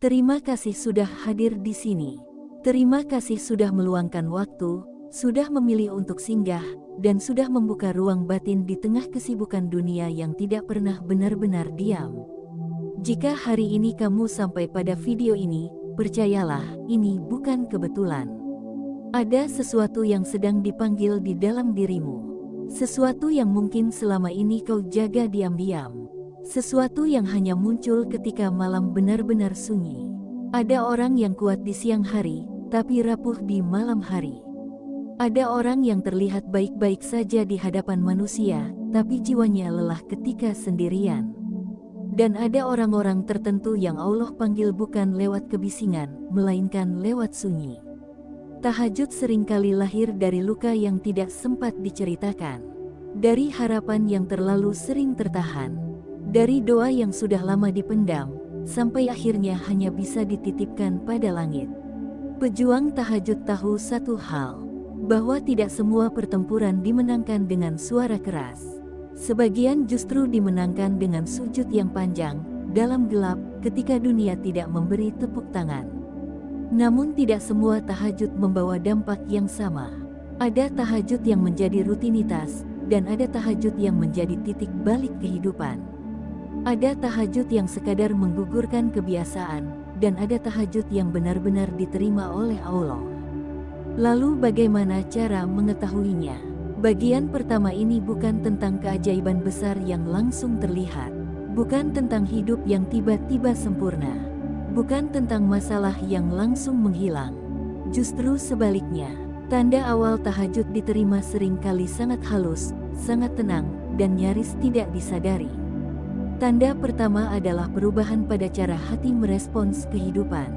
Terima kasih sudah hadir di sini. Terima kasih sudah meluangkan waktu, sudah memilih untuk singgah, dan sudah membuka ruang batin di tengah kesibukan dunia yang tidak pernah benar-benar diam. Jika hari ini kamu sampai pada video ini, percayalah, ini bukan kebetulan. Ada sesuatu yang sedang dipanggil di dalam dirimu. Sesuatu yang mungkin selama ini kau jaga diam-diam. Sesuatu yang hanya muncul ketika malam benar-benar sunyi. Ada orang yang kuat di siang hari, tapi rapuh di malam hari. Ada orang yang terlihat baik-baik saja di hadapan manusia, tapi jiwanya lelah ketika sendirian. Dan ada orang-orang tertentu yang Allah panggil bukan lewat kebisingan, melainkan lewat sunyi. Tahajud seringkali lahir dari luka yang tidak sempat diceritakan, dari harapan yang terlalu sering tertahan, dari doa yang sudah lama dipendam, sampai akhirnya hanya bisa dititipkan pada langit. Pejuang tahajud tahu satu hal, bahwa tidak semua pertempuran dimenangkan dengan suara keras. Sebagian justru dimenangkan dengan sujud yang panjang, dalam gelap, ketika dunia tidak memberi tepuk tangan. Namun tidak semua tahajud membawa dampak yang sama. Ada tahajud yang menjadi rutinitas, dan ada tahajud yang menjadi titik balik kehidupan. Ada tahajud yang sekadar menggugurkan kebiasaan, dan ada tahajud yang benar-benar diterima oleh Allah. Lalu bagaimana cara mengetahuinya? Bagian pertama ini bukan tentang keajaiban besar yang langsung terlihat, bukan tentang hidup yang tiba-tiba sempurna, bukan tentang masalah yang langsung menghilang. Justru sebaliknya, tanda awal tahajud diterima seringkali sangat halus, sangat tenang, dan nyaris tidak disadari. Tanda pertama adalah perubahan pada cara hati merespons kehidupan.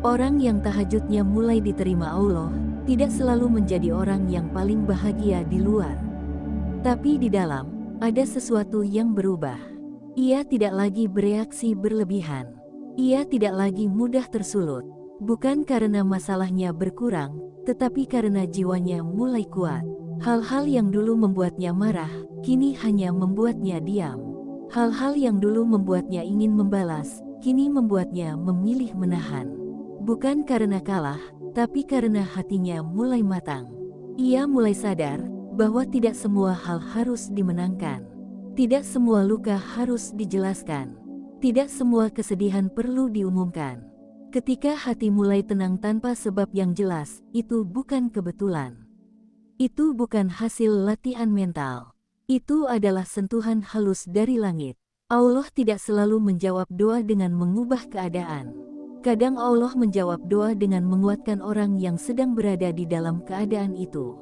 Orang yang tahajudnya mulai diterima Allah, tidak selalu menjadi orang yang paling bahagia di luar. Tapi di dalam, ada sesuatu yang berubah. Ia tidak lagi bereaksi berlebihan. Ia tidak lagi mudah tersulut, bukan karena masalahnya berkurang, tetapi karena jiwanya mulai kuat. Hal-hal yang dulu membuatnya marah, kini hanya membuatnya diam. Hal-hal yang dulu membuatnya ingin membalas, kini membuatnya memilih menahan. Bukan karena kalah, tapi karena hatinya mulai matang. Ia mulai sadar bahwa tidak semua hal harus dimenangkan. Tidak semua luka harus dijelaskan. Tidak semua kesedihan perlu diumumkan. Ketika hati mulai tenang tanpa sebab yang jelas, itu bukan kebetulan. Itu bukan hasil latihan mental. Itu adalah sentuhan halus dari langit. Allah tidak selalu menjawab doa dengan mengubah keadaan. Kadang Allah menjawab doa dengan menguatkan orang yang sedang berada di dalam keadaan itu.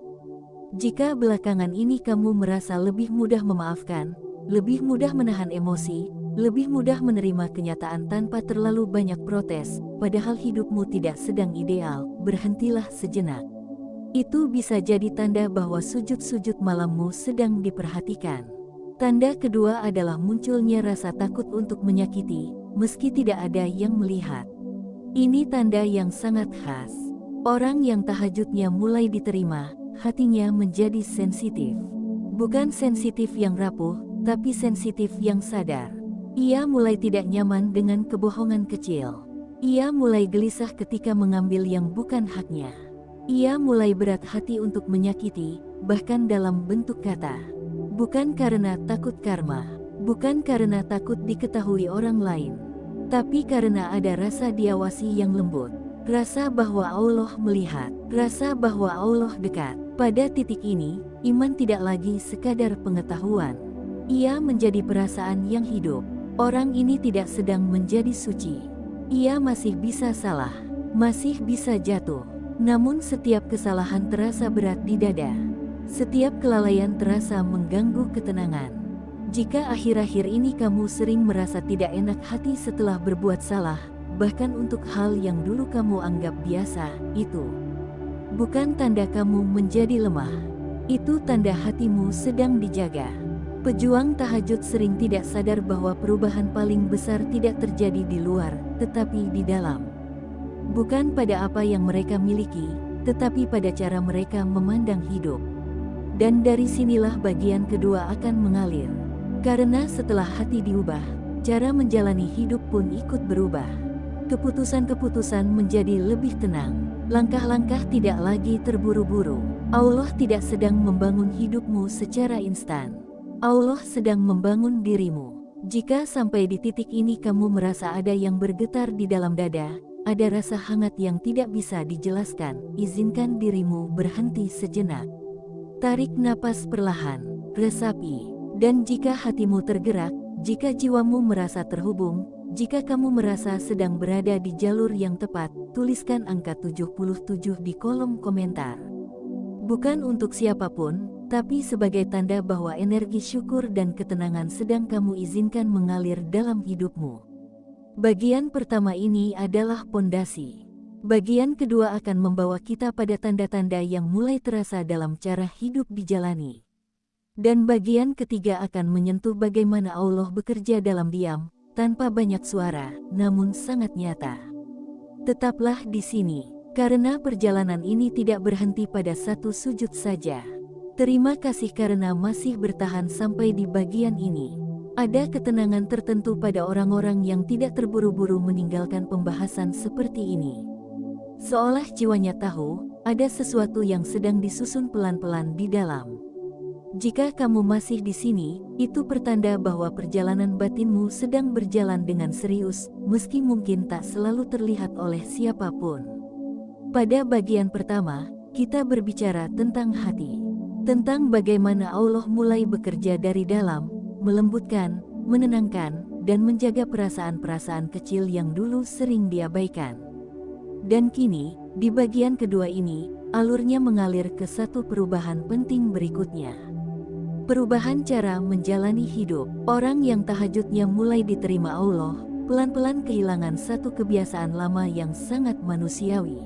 Jika belakangan ini kamu merasa lebih mudah memaafkan, lebih mudah menahan emosi, lebih mudah menerima kenyataan tanpa terlalu banyak protes, padahal hidupmu tidak sedang ideal, berhentilah sejenak. Itu bisa jadi tanda bahwa sujud-sujud malammu sedang diperhatikan. Tanda kedua adalah munculnya rasa takut untuk menyakiti, meski tidak ada yang melihat. Ini tanda yang sangat khas. Orang yang tahajudnya mulai diterima, hatinya menjadi sensitif. Bukan sensitif yang rapuh, tapi sensitif yang sadar. Ia mulai tidak nyaman dengan kebohongan kecil. Ia mulai gelisah ketika mengambil yang bukan haknya. Ia mulai berat hati untuk menyakiti, bahkan dalam bentuk kata. Bukan karena takut karma, bukan karena takut diketahui orang lain, tapi karena ada rasa diawasi yang lembut. Rasa bahwa Allah melihat, rasa bahwa Allah dekat. Pada titik ini, iman tidak lagi sekadar pengetahuan. Ia menjadi perasaan yang hidup. Orang ini tidak sedang menjadi suci. Ia masih bisa salah, masih bisa jatuh. Namun setiap kesalahan terasa berat di dada. Setiap kelalaian terasa mengganggu ketenangan. Jika akhir-akhir ini kamu sering merasa tidak enak hati setelah berbuat salah, bahkan untuk hal yang dulu kamu anggap biasa, itu bukan tanda kamu menjadi lemah. Itu tanda hatimu sedang dijaga. Pejuang tahajud sering tidak sadar bahwa perubahan paling besar tidak terjadi di luar, tetapi di dalam. Bukan pada apa yang mereka miliki, tetapi pada cara mereka memandang hidup. Dan dari sinilah bagian kedua akan mengalir. Karena setelah hati diubah, cara menjalani hidup pun ikut berubah. Keputusan-keputusan menjadi lebih tenang. Langkah-langkah tidak lagi terburu-buru. Allah tidak sedang membangun hidupmu secara instan. Allah sedang membangun dirimu. Jika sampai di titik ini kamu merasa ada yang bergetar di dalam dada, ada rasa hangat yang tidak bisa dijelaskan, izinkan dirimu berhenti sejenak. Tarik napas perlahan, resapi. Dan jika hatimu tergerak, jika jiwamu merasa terhubung, jika kamu merasa sedang berada di jalur yang tepat, tuliskan angka 77 di kolom komentar. Bukan untuk siapapun, tapi sebagai tanda bahwa energi syukur dan ketenangan sedang kamu izinkan mengalir dalam hidupmu. Bagian pertama ini adalah pondasi. Bagian kedua akan membawa kita pada tanda-tanda yang mulai terasa dalam cara hidup dijalani. Dan bagian ketiga akan menyentuh bagaimana Allah bekerja dalam diam, tanpa banyak suara, namun sangat nyata. Tetaplah di sini, karena perjalanan ini tidak berhenti pada satu sujud saja. Terima kasih karena masih bertahan sampai di bagian ini. Ada ketenangan tertentu pada orang-orang yang tidak terburu-buru meninggalkan pembahasan seperti ini. Seolah jiwanya tahu, ada sesuatu yang sedang disusun pelan-pelan di dalam. Jika kamu masih di sini, itu pertanda bahwa perjalanan batinmu sedang berjalan dengan serius, meski mungkin tak selalu terlihat oleh siapapun. Pada bagian pertama, kita berbicara tentang hati. Tentang bagaimana Allah mulai bekerja dari dalam, melembutkan, menenangkan, dan menjaga perasaan-perasaan kecil yang dulu sering diabaikan. Dan kini, di bagian kedua ini, alurnya mengalir ke satu perubahan penting berikutnya. Perubahan cara menjalani hidup. Orang yang tahajudnya mulai diterima Allah, pelan-pelan kehilangan satu kebiasaan lama yang sangat manusiawi.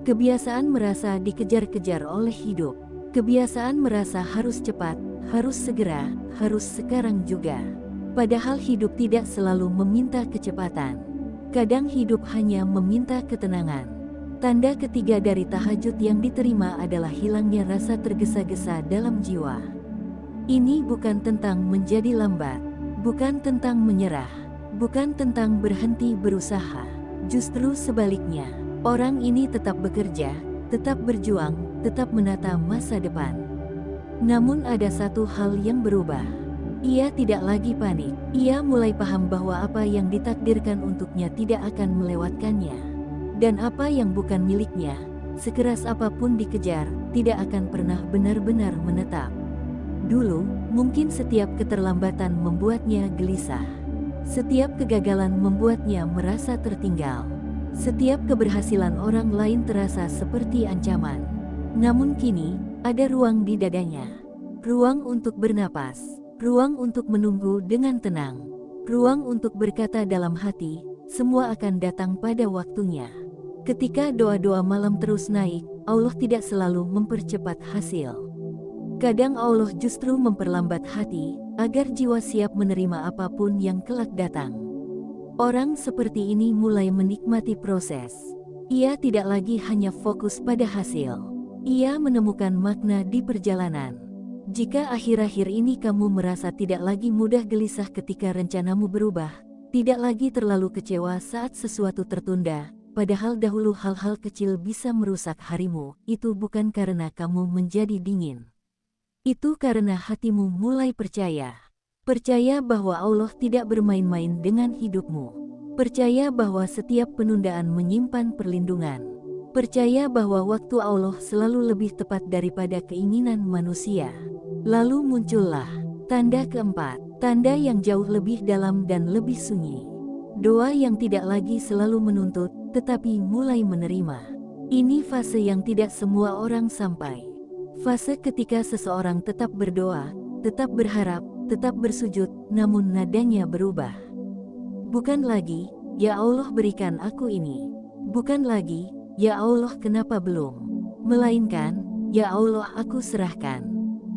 Kebiasaan merasa dikejar-kejar oleh hidup. Kebiasaan merasa harus cepat, harus segera, harus sekarang juga. Padahal hidup tidak selalu meminta kecepatan. Kadang hidup hanya meminta ketenangan. Tanda ketiga dari tahajud yang diterima adalah hilangnya rasa tergesa-gesa dalam jiwa. Ini bukan tentang menjadi lambat, bukan tentang menyerah, bukan tentang berhenti berusaha. Justru sebaliknya, orang ini tetap bekerja, tetap berjuang, tetap menata masa depan. Namun ada satu hal yang berubah. Ia tidak lagi panik. Ia mulai paham bahwa apa yang ditakdirkan untuknya tidak akan melewatkannya. Dan apa yang bukan miliknya, sekeras apapun dikejar, tidak akan pernah benar-benar menetap. Dulu, mungkin setiap keterlambatan membuatnya gelisah. Setiap kegagalan membuatnya merasa tertinggal. Setiap keberhasilan orang lain terasa seperti ancaman. Namun kini, ada ruang di dadanya. Ruang untuk bernapas. Ruang untuk menunggu dengan tenang. Ruang untuk berkata dalam hati, semua akan datang pada waktunya. Ketika doa-doa malam terus naik, Allah tidak selalu mempercepat hasil. Kadang Allah justru memperlambat hati, agar jiwa siap menerima apapun yang kelak datang. Orang seperti ini mulai menikmati proses. Ia tidak lagi hanya fokus pada hasil. Ia menemukan makna di perjalanan. Jika akhir-akhir ini kamu merasa tidak lagi mudah gelisah ketika rencanamu berubah, tidak lagi terlalu kecewa saat sesuatu tertunda, padahal dahulu hal-hal kecil bisa merusak harimu, itu bukan karena kamu menjadi dingin. Itu karena hatimu mulai percaya. Percaya bahwa Allah tidak bermain-main dengan hidupmu. Percaya bahwa setiap penundaan menyimpan perlindungan. Percaya bahwa waktu Allah selalu lebih tepat daripada keinginan manusia. Lalu muncullah tanda keempat, tanda yang jauh lebih dalam dan lebih sunyi. Doa yang tidak lagi selalu menuntut, tetapi mulai menerima. Ini fase yang tidak semua orang sampai. Fase ketika seseorang tetap berdoa, tetap berharap, tetap bersujud, namun nadanya berubah. Bukan lagi, ya Allah berikan aku ini. Bukan lagi, ya Allah kenapa belum. Melainkan, ya Allah aku serahkan.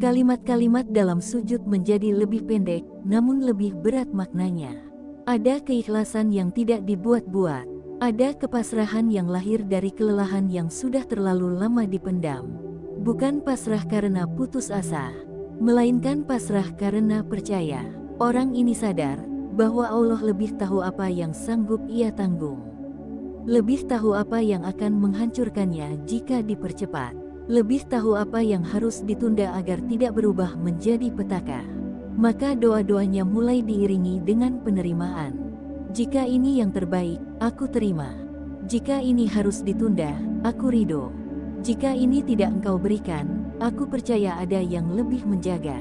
Kalimat-kalimat dalam sujud menjadi lebih pendek, namun lebih berat maknanya. Ada keikhlasan yang tidak dibuat-buat. Ada kepasrahan yang lahir dari kelelahan yang sudah terlalu lama dipendam. Bukan pasrah karena putus asa, melainkan pasrah karena percaya. Orang ini sadar bahwa Allah lebih tahu apa yang sanggup ia tanggung. Lebih tahu apa yang akan menghancurkannya jika dipercepat. Lebih tahu apa yang harus ditunda agar tidak berubah menjadi petaka. Maka doa-doanya mulai diiringi dengan penerimaan. Jika ini yang terbaik, aku terima. Jika ini harus ditunda, aku ridho. Jika ini tidak engkau berikan, aku percaya ada yang lebih menjaga.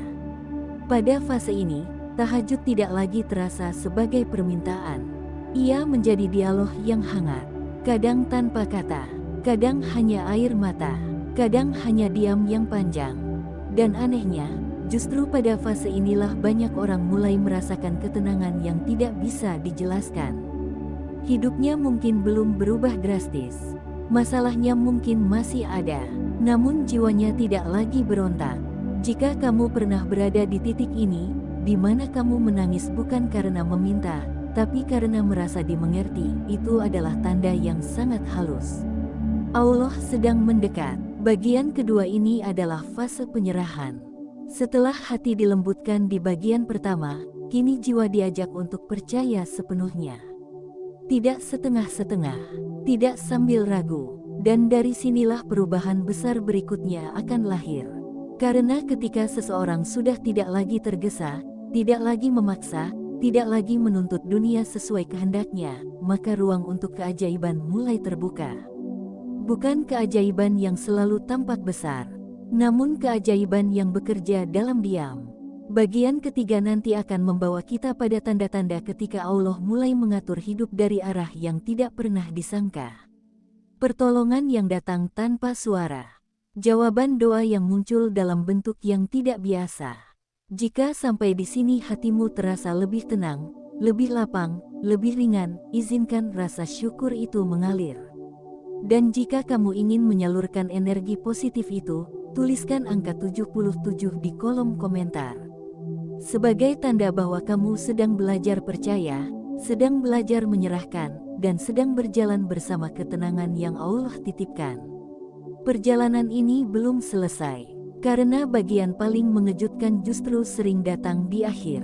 Pada fase ini, tahajud tidak lagi terasa sebagai permintaan. Ia menjadi dialog yang hangat. Kadang tanpa kata, kadang hanya air mata, kadang hanya diam yang panjang. Dan anehnya, justru pada fase inilah banyak orang mulai merasakan ketenangan yang tidak bisa dijelaskan. Hidupnya mungkin belum berubah drastis. Masalahnya mungkin masih ada, namun jiwanya tidak lagi berontak. Jika kamu pernah berada di titik ini, di mana kamu menangis bukan karena meminta, tapi karena merasa dimengerti, itu adalah tanda yang sangat halus. Allah sedang mendekat. Bagian kedua ini adalah fase penyerahan. Setelah hati dilembutkan di bagian pertama, kini jiwa diajak untuk percaya sepenuhnya. Tidak setengah-setengah, tidak sambil ragu, dan dari sinilah perubahan besar berikutnya akan lahir. Karena ketika seseorang sudah tidak lagi tergesa, tidak lagi memaksa, tidak lagi menuntut dunia sesuai kehendaknya, maka ruang untuk keajaiban mulai terbuka. Bukan keajaiban yang selalu tampak besar, namun keajaiban yang bekerja dalam diam. Bagian ketiga nanti akan membawa kita pada tanda-tanda ketika Allah mulai mengatur hidup dari arah yang tidak pernah disangka. Pertolongan yang datang tanpa suara. Jawaban doa yang muncul dalam bentuk yang tidak biasa. Jika sampai di sini hatimu terasa lebih tenang, lebih lapang, lebih ringan, izinkan rasa syukur itu mengalir. Dan jika kamu ingin menyalurkan energi positif itu, tuliskan angka 77 di kolom komentar. Sebagai tanda bahwa kamu sedang belajar percaya, sedang belajar menyerahkan, dan sedang berjalan bersama ketenangan yang Allah titipkan. Perjalanan ini belum selesai, karena bagian paling mengejutkan justru sering datang di akhir.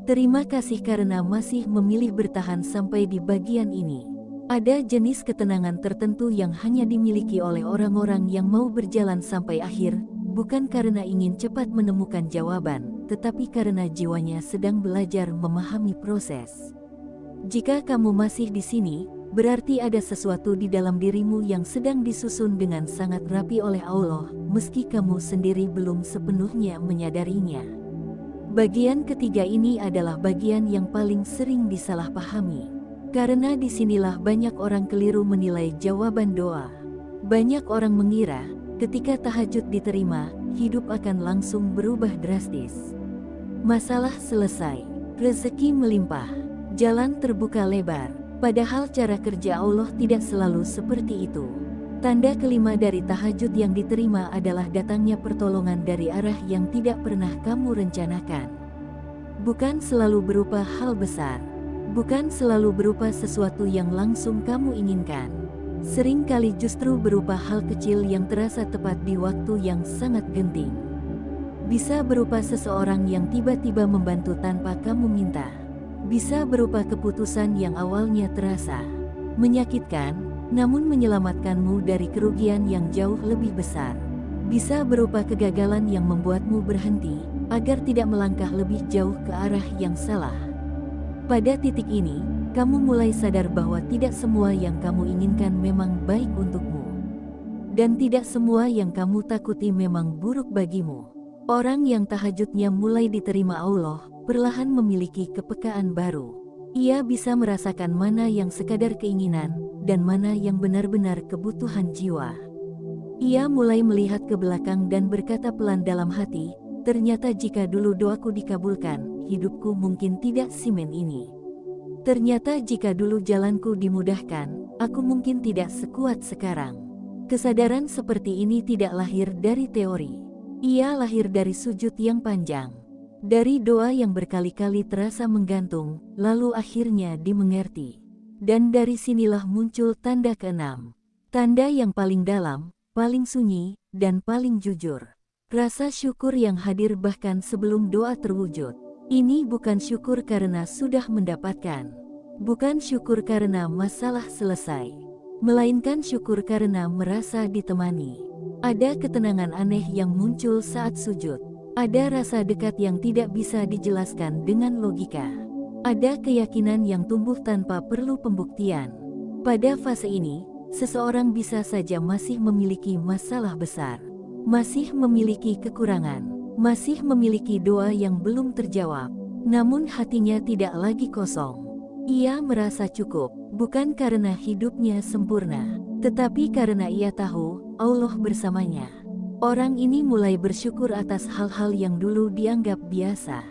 Terima kasih karena masih memilih bertahan sampai di bagian ini. Ada jenis ketenangan tertentu yang hanya dimiliki oleh orang-orang yang mau berjalan sampai akhir, bukan karena ingin cepat menemukan jawaban, tetapi karena jiwanya sedang belajar memahami proses. Jika kamu masih di sini, berarti ada sesuatu di dalam dirimu yang sedang disusun dengan sangat rapi oleh Allah, meski kamu sendiri belum sepenuhnya menyadarinya. Bagian ketiga ini adalah bagian yang paling sering disalahpahami. Karena disinilah banyak orang keliru menilai jawaban doa. Banyak orang mengira, ketika tahajud diterima, hidup akan langsung berubah drastis. Masalah selesai, rezeki melimpah, jalan terbuka lebar. Padahal cara kerja Allah tidak selalu seperti itu. Tanda kelima dari tahajud yang diterima adalah datangnya pertolongan dari arah yang tidak pernah kamu rencanakan. Bukan selalu berupa hal besar. Bukan selalu berupa sesuatu yang langsung kamu inginkan. Seringkali justru berupa hal kecil yang terasa tepat di waktu yang sangat genting. Bisa berupa seseorang yang tiba-tiba membantu tanpa kamu minta. Bisa berupa keputusan yang awalnya terasa menyakitkan, namun menyelamatkanmu dari kerugian yang jauh lebih besar. Bisa berupa kegagalan yang membuatmu berhenti, agar tidak melangkah lebih jauh ke arah yang salah. Pada titik ini, kamu mulai sadar bahwa tidak semua yang kamu inginkan memang baik untukmu. Dan tidak semua yang kamu takuti memang buruk bagimu. Orang yang tahajudnya mulai diterima Allah, perlahan memiliki kepekaan baru. Ia bisa merasakan mana yang sekadar keinginan, dan mana yang benar-benar kebutuhan jiwa. Ia mulai melihat ke belakang dan berkata pelan dalam hati, ternyata jika dulu doaku dikabulkan, hidupku mungkin tidak simen ini. Ternyata jika dulu jalanku dimudahkan, aku mungkin tidak sekuat sekarang. Kesadaran seperti ini tidak lahir dari teori. Ia lahir dari sujud yang panjang. Dari doa yang berkali-kali terasa menggantung, lalu akhirnya dimengerti. Dan dari sinilah muncul tanda keenam. Tanda yang paling dalam, paling sunyi, dan paling jujur. Rasa syukur yang hadir bahkan sebelum doa terwujud. Ini bukan syukur karena sudah mendapatkan. Bukan syukur karena masalah selesai. melainkan syukur karena merasa ditemani. Ada ketenangan aneh yang muncul saat sujud. Ada rasa dekat yang tidak bisa dijelaskan dengan logika. Ada keyakinan yang tumbuh tanpa perlu pembuktian. Pada fase ini, seseorang bisa saja masih memiliki masalah besar, masih memiliki kekurangan, masih memiliki doa yang belum terjawab, namun hatinya tidak lagi kosong. Ia merasa cukup, bukan karena hidupnya sempurna, tetapi karena ia tahu Allah bersamanya. Orang ini mulai bersyukur atas hal-hal yang dulu dianggap biasa,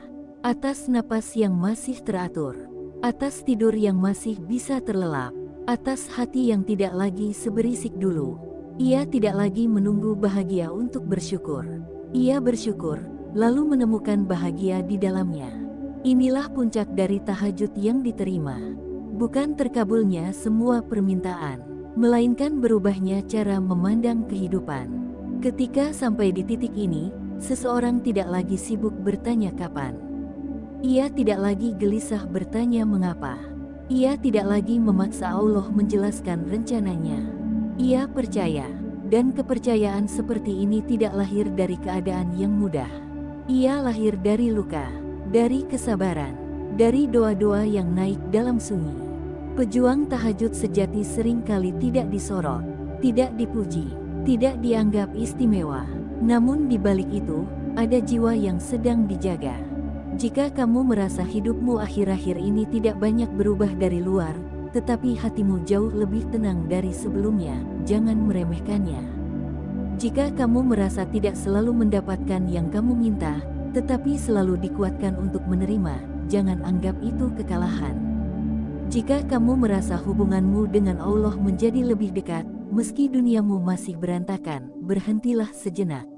atas napas yang masih teratur, atas tidur yang masih bisa terlelap, atas hati yang tidak lagi seberisik dulu. Ia tidak lagi menunggu bahagia untuk bersyukur. Ia bersyukur, lalu menemukan bahagia di dalamnya. Inilah puncak dari tahajud yang diterima. Bukan terkabulnya semua permintaan, melainkan berubahnya cara memandang kehidupan. Ketika sampai di titik ini, seseorang tidak lagi sibuk bertanya kapan. Ia tidak lagi gelisah bertanya mengapa. Ia tidak lagi memaksa Allah menjelaskan rencananya. Ia percaya, dan kepercayaan seperti ini tidak lahir dari keadaan yang mudah. Ia lahir dari luka, dari kesabaran, dari doa-doa yang naik dalam sunyi. Pejuang tahajud sejati seringkali tidak disorot, tidak dipuji, tidak dianggap istimewa. Namun di balik itu, ada jiwa yang sedang dijaga. Jika kamu merasa hidupmu akhir-akhir ini tidak banyak berubah dari luar, tetapi hatimu jauh lebih tenang dari sebelumnya, jangan meremehkannya. Jika kamu merasa tidak selalu mendapatkan yang kamu minta, tetapi selalu dikuatkan untuk menerima, jangan anggap itu kekalahan. Jika kamu merasa hubunganmu dengan Allah menjadi lebih dekat, meski duniamu masih berantakan, berhentilah sejenak.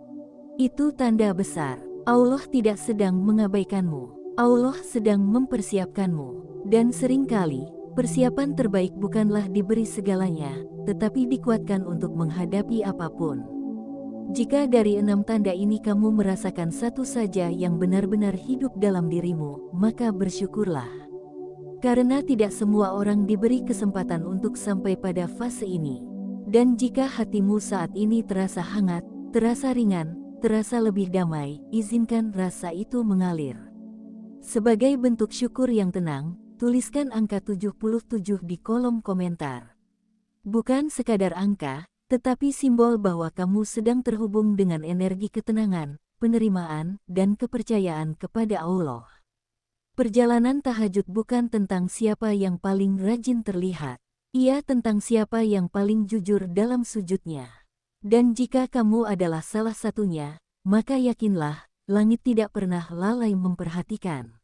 Itu tanda besar. Allah tidak sedang mengabaikanmu. Allah sedang mempersiapkanmu. Dan seringkali, persiapan terbaik bukanlah diberi segalanya, tetapi dikuatkan untuk menghadapi apapun. Jika dari 6 tanda ini kamu merasakan satu saja yang benar-benar hidup dalam dirimu, maka bersyukurlah. Karena tidak semua orang diberi kesempatan untuk sampai pada fase ini. Dan jika hatimu saat ini terasa hangat, terasa ringan, terasa lebih damai, izinkan rasa itu mengalir. Sebagai bentuk syukur yang tenang, tuliskan angka 77 di kolom komentar. Bukan sekadar angka, tetapi simbol bahwa kamu sedang terhubung dengan energi ketenangan, penerimaan, dan kepercayaan kepada Allah. Perjalanan tahajud bukan tentang siapa yang paling rajin terlihat. Ia tentang siapa yang paling jujur dalam sujudnya. Dan jika kamu adalah salah satunya, maka yakinlah, langit tidak pernah lalai memperhatikan.